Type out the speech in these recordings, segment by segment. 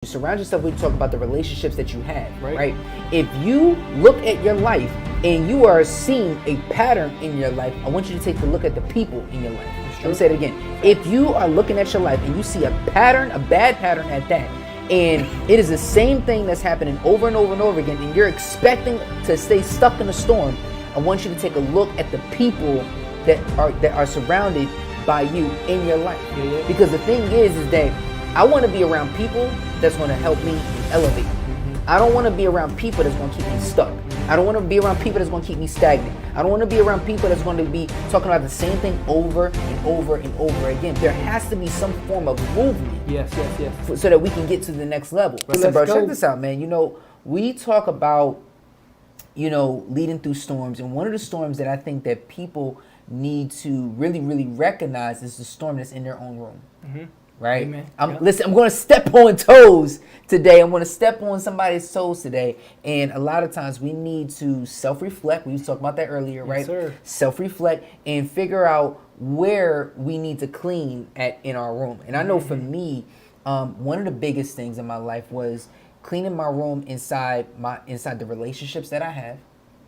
Surround yourself when you talk about the relationships that you have, right? If you look at your life and you are seeing a pattern in your life, I want you to take a look at the people in your life. Let me say it again. If you are looking at your life and you see a pattern, a bad pattern at that, and it is the same thing that's happening over and over and over again, and you're expecting to stay stuck in a storm, I want you to take a look at the people that are surrounded by you in your life. Because the thing is that I want to be around people that's going to help me elevate. I don't want to be around people that's going to keep me stuck. I don't want to be around people that's going to keep me stagnant. I don't want to be around people that's going to be talking about the same thing over and over and over again. There has to be some form of movement. Yes. So that we can get to the next level. Listen, bro, check this out, man. You know, we talk about, leading through storms. And one of the storms that I think that people need to really, really recognize is the storm that's in their own room. Right? Listen, I'm going to step on toes today. I'm going to step on somebody's toes today. And a lot of times we need to self-reflect. We talked about that earlier, right? Sir. Self-reflect and figure out where we need to clean in our room. And I know for me, one of the biggest things in my life was cleaning my room inside the relationships that I have,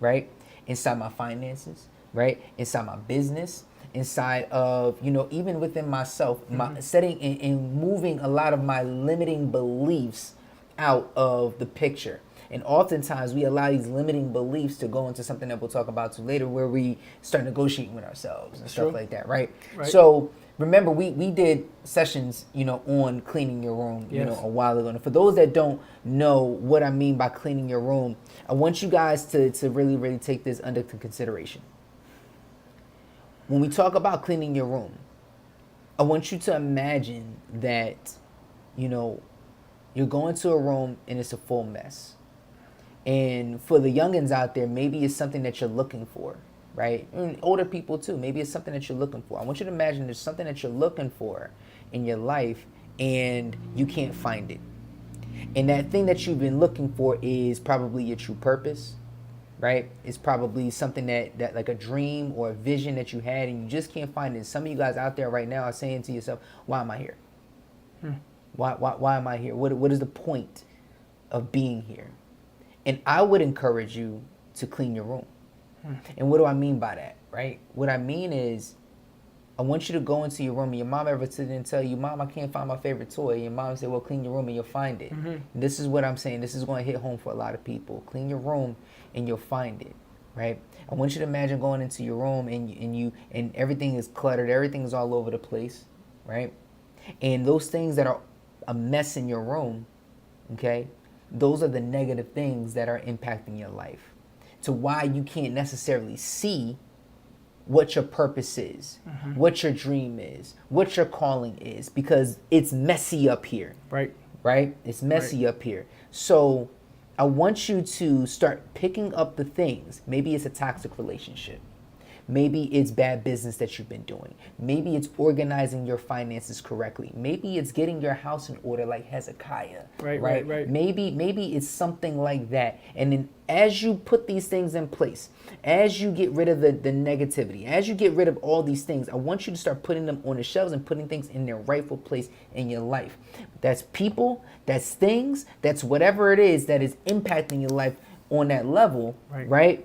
right? Inside my finances, right? Inside my business. Inside of, even within myself, my setting and moving a lot of my limiting beliefs out of the picture. And oftentimes we allow these limiting beliefs to go into something that we'll talk about later, where we start negotiating with ourselves and stuff like that, right? So remember, we did sessions, on cleaning your room, a while ago. And for those that don't know what I mean by cleaning your room, I want you guys to really, really take this under consideration. When we talk about cleaning your room, I want you to imagine that, you're going to a room and it's a full mess. And for the youngins out there, maybe it's something that you're looking for, right? And older people too, maybe it's something that you're looking for. I want you to imagine there's something that you're looking for in your life and you can't find it. And that thing that you've been looking for is probably your true purpose. Right? It's probably something that like a dream or a vision that you had and you just can't find it. Some of you guys out there right now are saying to yourself, why am I here? Why am I here? What is the point of being here? And I would encourage you to clean your room. And what do I mean by that, right? What I mean is I want you to go into your room and your mom ever sit and tell you, Mom, I can't find my favorite toy. And your mom said, well, clean your room and you'll find it. This is what I'm saying. This is going to hit home for a lot of people. Clean your room and you'll find it, right? I want you to imagine going into your room and everything is cluttered. Everything is all over the place, right? And those things that are a mess in your room, okay, those are the negative things that are impacting your life. To why you can't necessarily see what your purpose is, what your dream is, what your calling is, because it's messy up here. Right? It's messy up here. So I want you to start picking up the things. Maybe it's a toxic relationship. Maybe it's bad business that you've been doing. Maybe it's organizing your finances correctly. Maybe it's getting your house in order like Hezekiah. Right. Maybe it's something like that. And then as you put these things in place, as you get rid of the negativity, as you get rid of all these things, I want you to start putting them on the shelves and putting things in their rightful place in your life. That's people, that's things, that's whatever it is that is impacting your life on that level, right?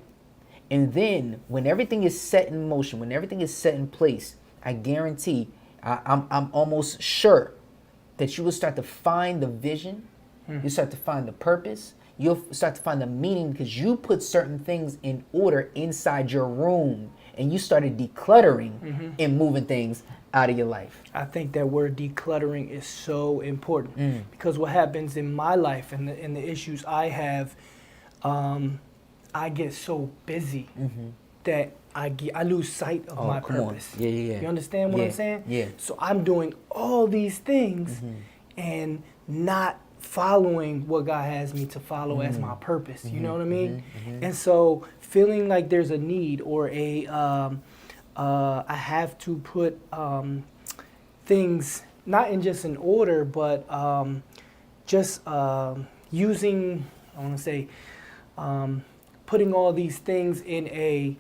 And then when everything is set in motion, when everything is set in place, I guarantee, I'm almost sure that you will start to find the vision, you start to find the purpose, you'll start to find the meaning because you put certain things in order inside your room and you started decluttering and moving things out of your life. I think that word decluttering is so important because what happens in my life and the issues I have, I get so busy that I lose sight of my purpose. Yeah. You understand what I'm saying? Yeah. So I'm doing all these things and not following what God has me to follow as my purpose. You know what I mean? And so feeling like there's a need or I have to put things not in just an order, but just using, I want to say, putting all these things in a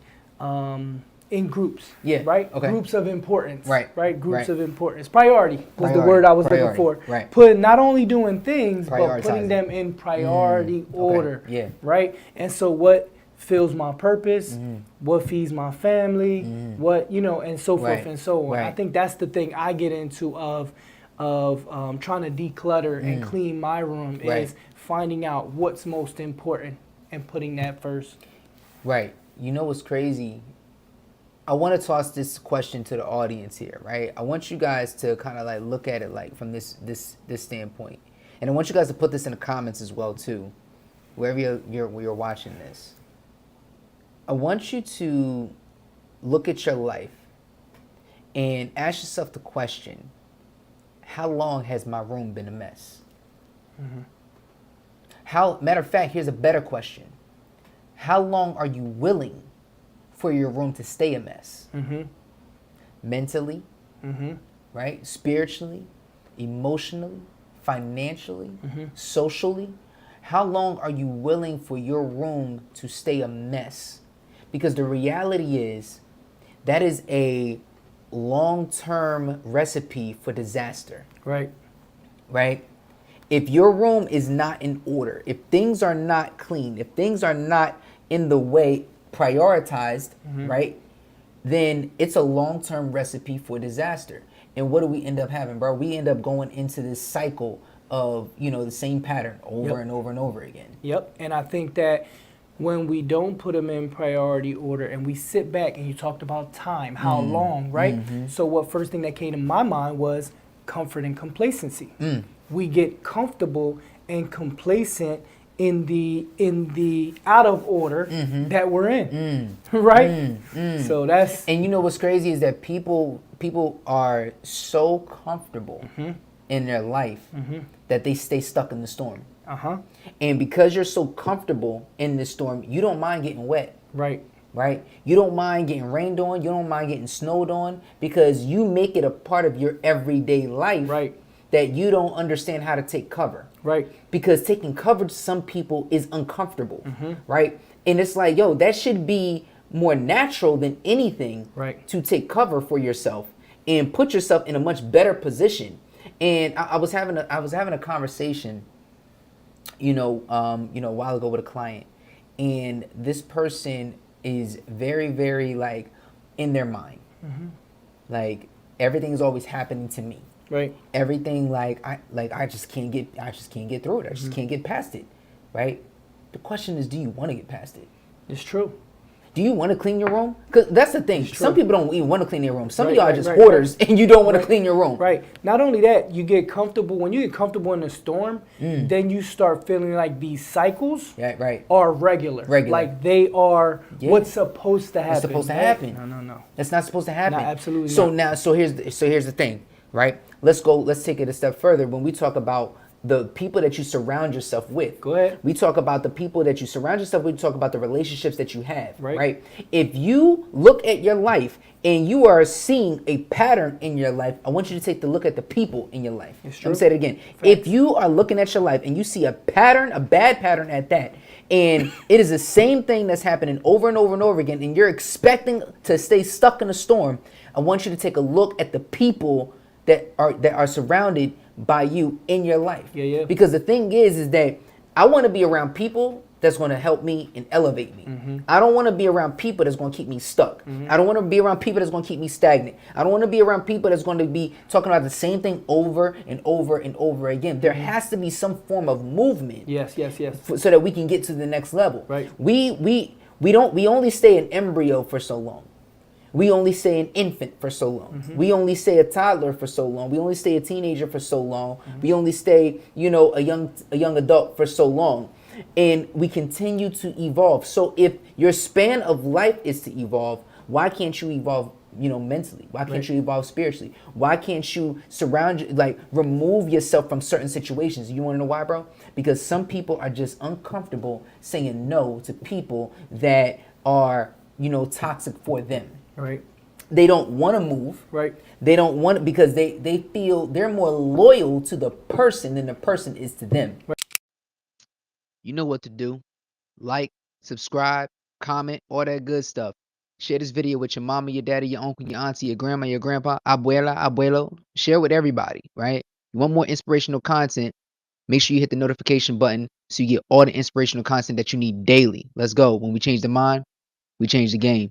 in groups. Yeah, Right. okay. Groups of importance. Right, Right. Groups right. of importance. Priority was the Priority, word I was looking priority, for. right. Put not only doing things, but putting Prioritizing. them in priority Okay, order. yeah. Right. And so what fills my purpose, Mm-hmm. what feeds my family, what, and so forth Right, and so on. I right. think that's the thing I get into of trying to declutter and clean my room Right. is finding out what's most important and putting that first. Right. You know what's crazy? I want to toss this question to the audience here, right? I want you guys to kind of like look at it like from this standpoint, and I want you guys to put this in the comments as well too, wherever you're watching this. I want you to look at your life and ask yourself the question: how long has my room been a mess? Matter of fact, here's a better question: how long are you willing for your room to stay a mess? Mentally, right? Spiritually, emotionally, financially, socially. How long are you willing for your room to stay a mess? Because the reality is that is a long-term recipe for disaster, Right. right? If your room is not in order, if things are not clean, if things are not in the way prioritized, right, then it's a long-term recipe for disaster. And what do we end up having, bro? We end up going into this cycle of, the same pattern over and over and over again. Yep. And I think that when we don't put them in priority order and we sit back and you talked about time, how long, right? So what first thing that came to my mind was comfort and complacency. We get comfortable and complacent in the out of order that we're in, right? So that's And you know what's crazy is that people are so comfortable in their life that they stay stuck in the storm. And because you're so comfortable in this storm, you don't mind getting wet. right. Right? You don't mind getting rained on. You don't mind getting snowed on because you make it a part of your everyday life Right. that you don't understand how to take cover. Right. Because taking cover to some people is uncomfortable. Right? And it's like, yo, that should be more natural than anything Right. to take cover for yourself and put yourself in a much better position. And I was having a conversation a while ago with a client, and this person is very, very like in their mind, like everything is always happening to me. Right. Everything I just can't get through it. I just can't get past it, right? The question is, do you want to get past it? It's true. Do you want to clean your room? Because that's the thing. Some people don't even want to clean their room. Some of y'all are just right, hoarders and you don't want to clean your room. Right. Not only that, you get comfortable. When you get comfortable in the storm, then you start feeling like these cycles Yeah, right. are regular. Like they are what's supposed to happen. What's supposed to right? happen. No. That's not supposed to happen. No, absolutely So not. now, so here's the thing, right? Let's take it a step further. When we talk about the people that you surround yourself with. Go ahead. We talk about the people that you surround yourself with. We talk about the relationships that you have, Right. right? If you look at your life and you are seeing a pattern in your life, I want you to take the look at the people in your life. It's Let true. me say it again. If you are looking at your life and you see a pattern, a bad pattern at that, and it is the same thing that's happening over and over and over again, and you're expecting to stay stuck in a storm, I want you to take a look at the people that are surrounded by you in your life. Yeah. Because the thing is that I want to be around people that's going to help me and elevate me. I don't want to be around people that's going to keep me stuck. I don't want to be around people that's going to keep me stagnant. I don't want to be around people that's going to be talking about the same thing over and over and over again. There has to be some form of movement. Yes. So that we can get to the next level. Right. We only stay an embryo for so long. We only stay an infant for so long. We only stay a toddler for so long. We only stay a teenager for so long. We only stay, a young adult for so long. And we continue to evolve. So if your span of life is to evolve, why can't you evolve, mentally? Why can't you evolve spiritually? Why can't you remove yourself from certain situations? You want to know why, bro? Because some people are just uncomfortable saying no to people that are, toxic for them. Right. They don't want to move. Right. They don't want because they feel they're more loyal to the person than the person is to them. Right. You know what to do. Like, subscribe, comment, all that good stuff. Share this video with your mama, your daddy, your uncle, your auntie, your grandma, your grandpa, abuela, abuelo. Share with everybody, right? You want more inspirational content? Make sure you hit the notification button so you get all the inspirational content that you need daily. Let's go. When we change the mind, we change the game.